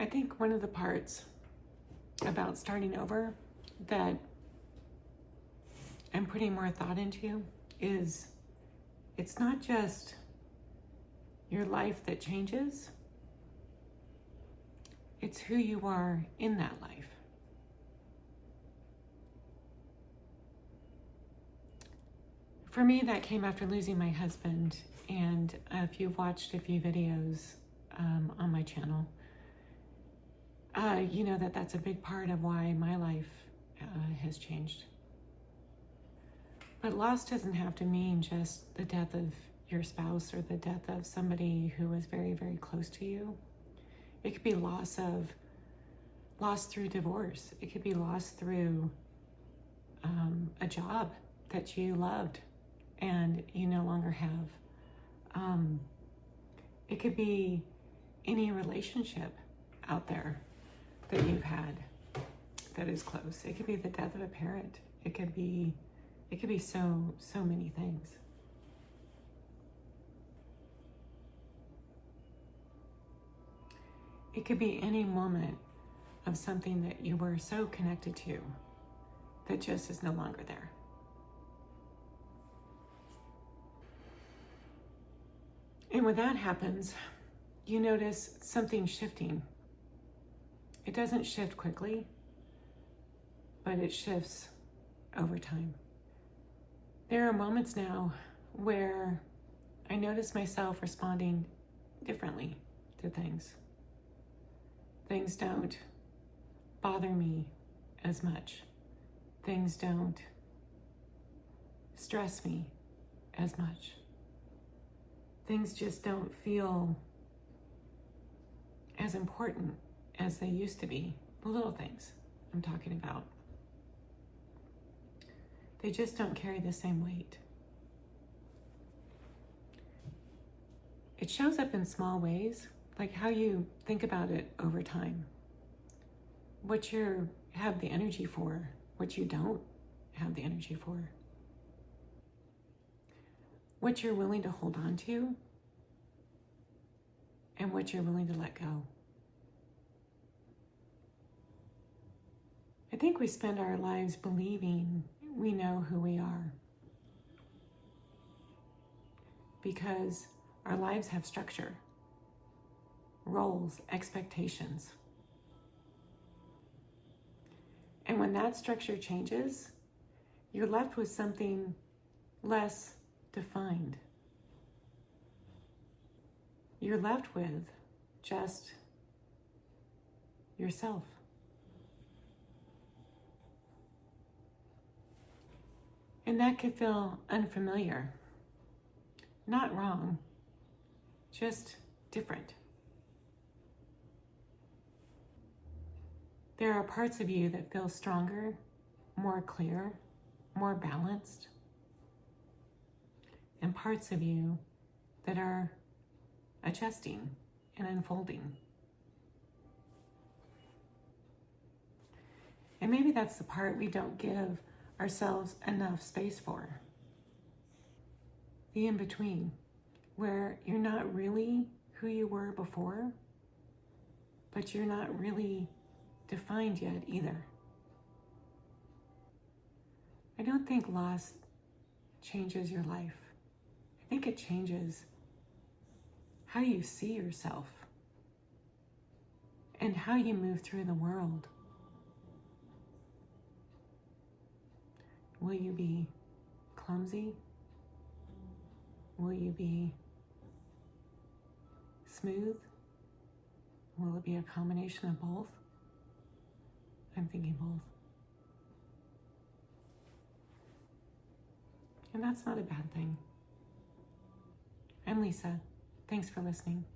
I think one of the parts about starting over that I'm putting more thought into is it's not just your life that changes, it's who you are in that life. For me, that came after losing my husband, and if you've watched a few videos on my channel, you know that's a big part of why my life has changed. But loss doesn't have to mean just the death of your spouse or the death of somebody who was very, very close to you. It could be loss through divorce. It could be loss through a job that you loved and you no longer have. It could be any relationship out there that you've had that is close. It could be the death of a parent. It could be so many things. It could be any moment of something that you were so connected to that just is no longer there. And when that happens, you notice something shifting. It doesn't shift quickly, but it shifts over time. There are moments now where I notice myself responding differently to things. Things don't bother me as much. Things don't stress me as much. Things just don't feel as important as they used to be. The little things I'm talking about. They just don't carry the same weight. It shows up in small ways, like how you think about it over time. What you have the energy for, what you don't have the energy for. What you're willing to hold on to, and what you're willing to let go. I think we spend our lives believing we know who we are because our lives have structure, roles, expectations. And when that structure changes, you're left with something less defined. You're left with just yourself. And that can feel unfamiliar. Not wrong, just different. There are parts of you that feel stronger, more clear, more balanced, and parts of you that are adjusting and unfolding. And maybe that's the part we don't give ourselves enough space for. The in-between, where you're not really who you were before, but you're not really defined yet either. I don't think loss changes your life. I think it changes how you see yourself and how you move through the world. Will you be clumsy? Will you be smooth? Will it be a combination of both? I'm thinking both. And that's not a bad thing. I'm Lisa. Thanks for listening.